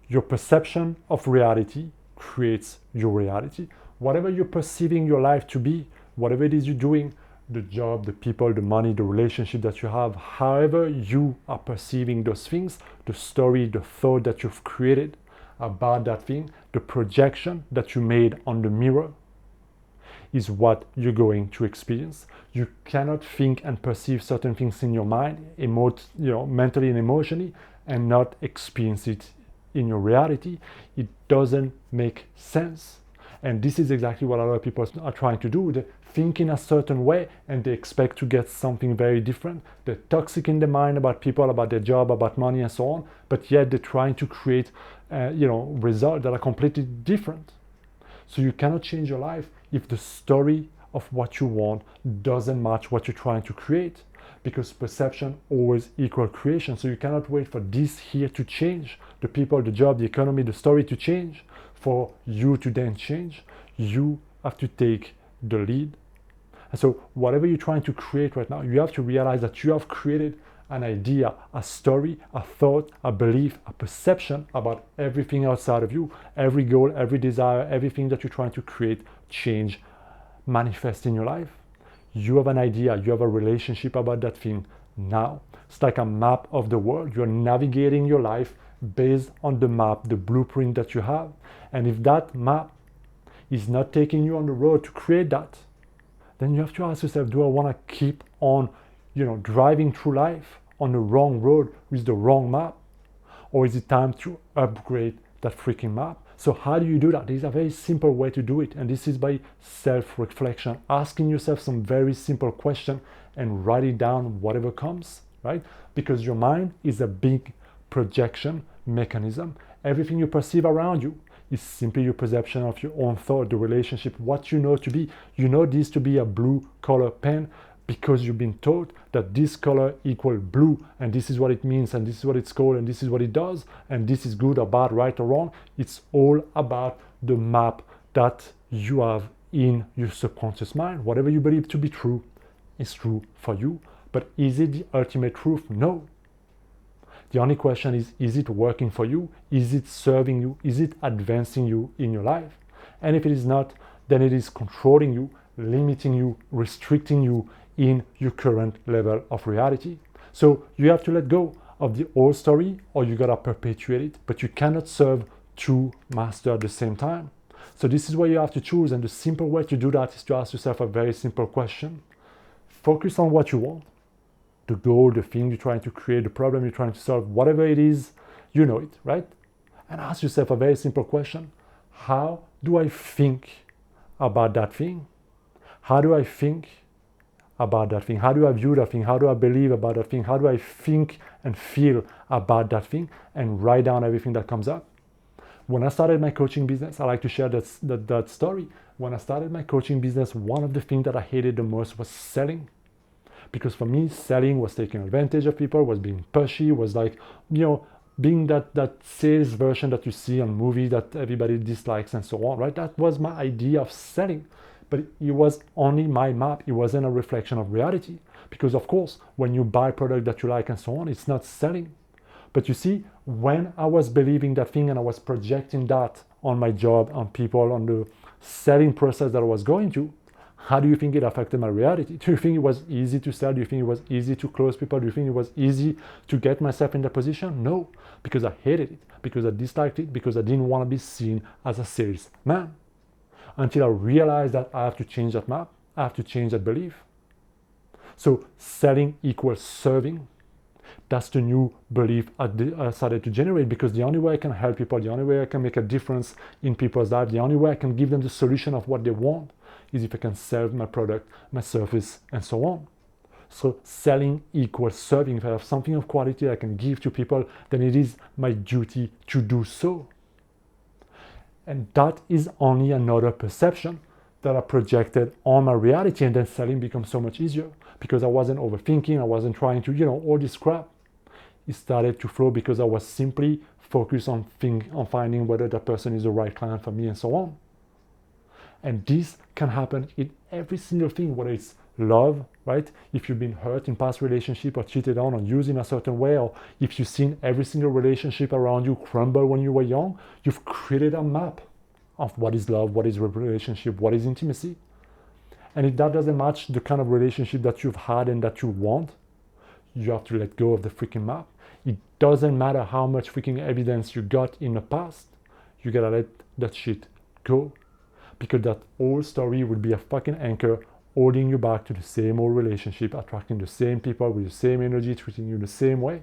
Your perception of reality creates your reality. Whatever you're perceiving your life to be, whatever it is you're doing, the job, the people, the money, the relationship that you have, however you are perceiving those things, the story, the thought that you've created about that thing, the projection that you made on the mirror is what you're going to experience. You cannot think and perceive certain things in your mind, mentally and emotionally, and not experience it in your reality. It doesn't make sense. And this is exactly what a lot of people are trying to do. They think in a certain way and they expect to get something very different. They're toxic in their mind about people, about their job, about money and so on, but yet they're trying to create results that are completely different. So you cannot change your life if the story of what you want doesn't match what you're trying to create, because perception always equals creation. So you cannot wait for this here to change, the people, the job, the economy, the story to change, for you to then change. You have to take the lead. And so whatever you're trying to create right now, you have to realize that you have created an idea, a story, a thought, a belief, a perception about everything outside of you, every goal, every desire, everything that you're trying to create, change, manifest in your life. You have an idea, you have a relationship about that thing now. It's like a map of the world. You're navigating your life based on the map, the blueprint that you have. And if that map is not taking you on the road to create that, then you have to ask yourself, do I want to keep on driving through life on the wrong road with the wrong map? Or is it time to upgrade that freaking map? So how do you do that? There's a very simple way to do it, and this is by self-reflection, asking yourself some very simple question and writing down whatever comes, right? Because your mind is a big projection mechanism. Everything you perceive around you is simply your perception of your own thought, the relationship, what you know to be. You know this to be a blue color pen because you've been taught that this color equals blue, and this is what it means, and this is what it's called, and this is what it does, and this is good or bad, right or wrong. It's all about the map that you have in your subconscious mind. Whatever you believe to be true is true for you. But is it the ultimate truth? No. The only question is it working for you? Is it serving you? Is it advancing you in your life? And if it is not, then it is controlling you, limiting you, restricting you in your current level of reality. So you have to let go of the old story, or you gotta perpetuate it, but you cannot serve two masters at the same time. So this is where you have to choose, and the simple way to do that is to ask yourself a very simple question. Focus on what you want, the goal, the thing you're trying to create, the problem you're trying to solve, whatever it is, you know it, right? And ask yourself a very simple question. How do I think about that thing? How do I think about that thing? How do I view that thing? How do I believe about that thing? How do I think and feel about that thing? And write down everything that comes up. When I started my coaching business, I like to share that story. When I started my coaching business, one of the things that I hated the most was selling. Because for me, selling was taking advantage of people, was being pushy, was like, being that sales version that you see on movies that everybody dislikes and so on, right? That was my idea of selling. But it was only my map. It wasn't a reflection of reality. Because of course, when you buy product that you like and so on, it's not selling. But you see, when I was believing that thing and I was projecting that on my job, on people, on the selling process that I was going to, how do you think it affected my reality? Do you think it was easy to sell? Do you think it was easy to close people? Do you think it was easy to get myself in that position? No, because I hated it, because I disliked it, because I didn't want to be seen as a salesman. Until I realized that I have to change that map, I have to change that belief. So selling equals serving. That's the new belief I started to generate, because the only way I can help people, the only way I can make a difference in people's lives, the only way I can give them the solution of what they want is if I can sell my product, my service, and so on. So selling equals serving. If I have something of quality I can give to people, then it is my duty to do so. And that is only another perception that I projected on my reality, and then selling becomes so much easier because I wasn't overthinking, I wasn't trying to, all this crap. It started to flow because I was simply focused on finding whether that person is the right client for me and so on. And this can happen in every single thing, whether it's love, right? If you've been hurt in past relationship or cheated on or used in a certain way, or if you've seen every single relationship around you crumble when you were young, you've created a map of what is love, what is relationship, what is intimacy. And if that doesn't match the kind of relationship that you've had and that you want, you have to let go of the freaking map. It doesn't matter how much freaking evidence you got in the past, you gotta let that shit go. Because that old story will be a fucking anchor holding you back to the same old relationship, attracting the same people with the same energy, treating you the same way.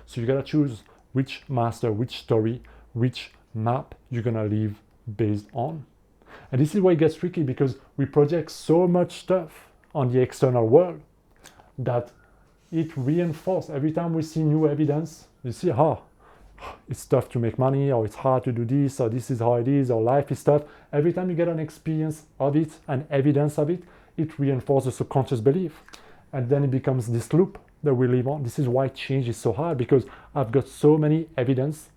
So you gotta choose which master, which story, which map you're gonna live based on. And this is where it gets tricky, because we project so much stuff on the external world that it reinforces. Every time we see new evidence, you see, it's tough to make money, or it's hard to do this, or this is how it is, or life is tough. Every time you get an experience of it, an evidence of it, it reinforces the subconscious belief. And then it becomes this loop that we live on. This is why change is so hard, because I've got so many evidence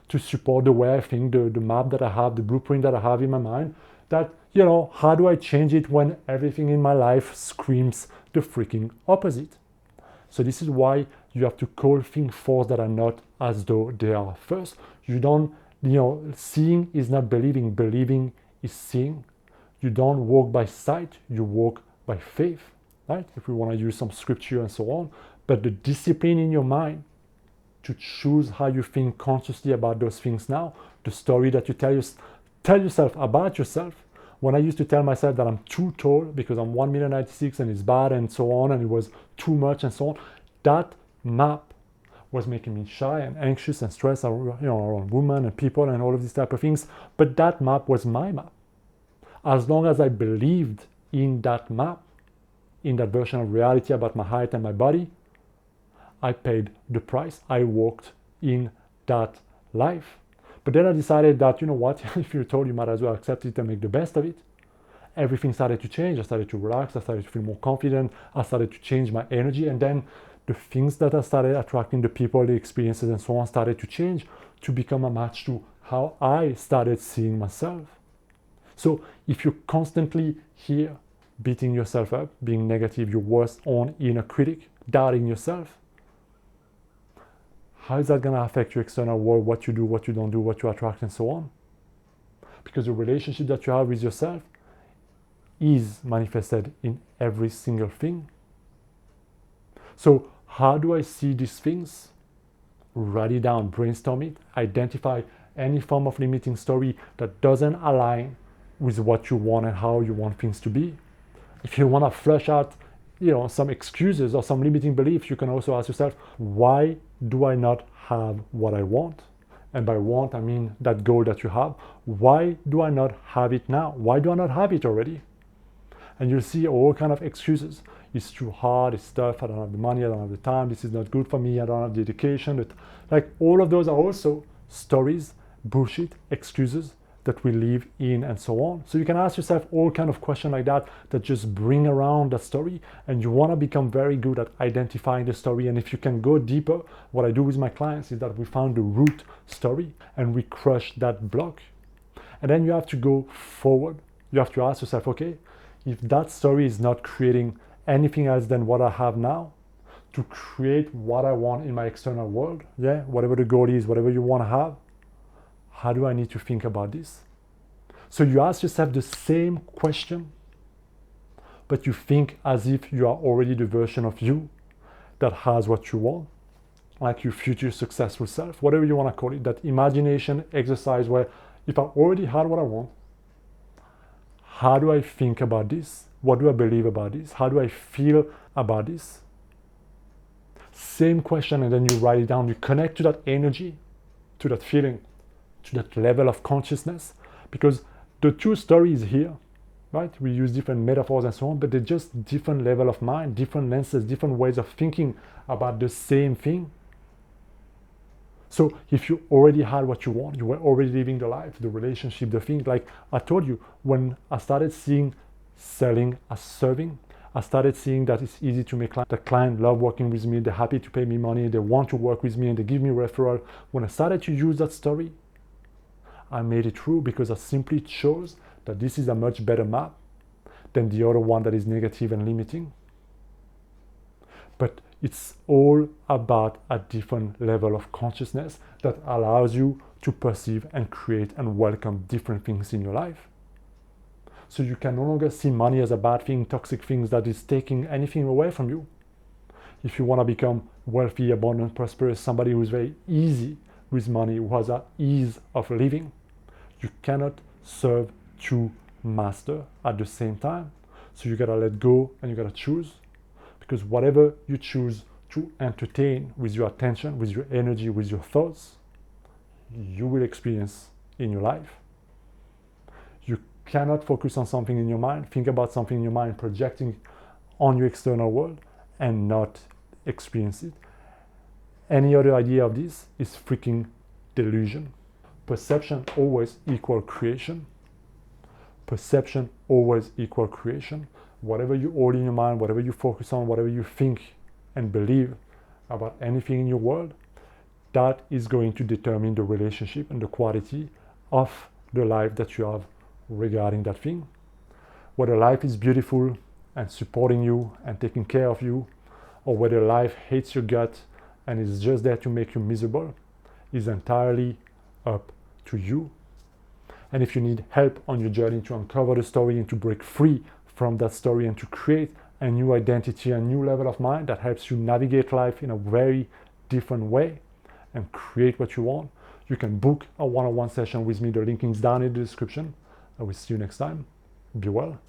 to support the way I think, the map that I have, the blueprint that I have in my mind, that, how do I change it when everything in my life screams the freaking opposite? So this is why you have to call things forth that are not as though they are first. You don't, seeing is not believing, believing is seeing. You don't walk by sight, you walk by faith, right? If we want to use some scripture and so on. But the discipline in your mind to choose how you think consciously about those things now, the story that you tell yourself about yourself. When I used to tell myself that I'm too tall because I'm 1,96 and it's bad and so on, and it was too much and so on, that map was making me shy and anxious and stressed around women and people and all of these type of things. But that map was my map. As long as I believed in that map, in that version of reality about my height and my body, I paid the price. I walked in that life. But then I decided that, if you're told, you might as well accept it and make the best of it. Everything started to change. I started to relax. I started to feel more confident. I started to change my energy. And then the things that I started attracting, the people, the experiences, and so on, started to change to become a match to how I started seeing myself. So if you're constantly here beating yourself up, being negative, your worst own inner critic, doubting yourself, how is that going to affect your external world, what you do, what you don't do, what you attract, and so on? Because the relationship that you have with yourself is manifested in every single thing. So how do I see these things? Write it down, brainstorm it, identify any form of limiting story that doesn't align with what you want and how you want things to be. If you want to flush out some excuses or some limiting beliefs, you can also ask yourself, why do I not have what I want? And by want, I mean that goal that you have. Why do I not have it now? Why do I not have it already? And you'll see all kind of excuses. It's too hard, it's tough, I don't have the money, I don't have the time, this is not good for me, I don't have the education. Like all of those are also stories, bullshit, excuses that we live in and so on. So you can ask yourself all kind of questions like that just bring around that story, and you want to become very good at identifying the story. And if you can go deeper, what I do with my clients is that we found the root story and we crush that block. And then you have to go forward. You have to ask yourself, okay, if that story is not creating anything else than what I have now, to create what I want in my external world, whatever the goal is, whatever you want to have, how do I need to think about this? So you ask yourself the same question, but you think as if you are already the version of you that has what you want, like your future successful self, whatever you want to call it, that imagination exercise where if I already had what I want, how do I think about this? What do I believe about this? How do I feel about this? Same question, and then you write it down. You connect to that energy, to that feeling, to that level of consciousness, because the two stories here, right? We use different metaphors and so on, but they're just different level of mind, different lenses, different ways of thinking about the same thing. So if you already had what you want, you were already living the life, the relationship, the thing, like I told you, when I started seeing selling as serving, I started seeing that it's easy to make the client love working with me, they're happy to pay me money, they want to work with me, and they give me referral. When I started to use that story, I made it true because I simply chose that this is a much better map than the other one that is negative and limiting. But it's all about a different level of consciousness that allows you to perceive and create and welcome different things in your life. So you can no longer see money as a bad thing, toxic things that is taking anything away from you. If you want to become wealthy, abundant, prosperous, somebody who's very easy with money, who has an ease of living, you cannot serve two masters at the same time. So you gotta let go and you gotta choose. Because whatever you choose to entertain with your attention, with your energy, with your thoughts, you will experience in your life. You cannot focus on something in your mind, think about something in your mind, projecting on your external world and not experience it. Any other idea of this is freaking delusion. Perception always equals creation. Perception always equals creation. Whatever you hold in your mind, whatever you focus on, whatever you think and believe about anything in your world, that is going to determine the relationship and the quality of the life that you have regarding that thing. Whether life is beautiful and supporting you and taking care of you, or whether life hates your gut and is just there to make you miserable, is entirely up to you. And if you need help on your journey to uncover the story and to break free from that story and to create a new identity, a new level of mind that helps you navigate life in a very different way and create what you want, you can book a one-on-one session with me. The link is down in the description. I will see you next time. Be well.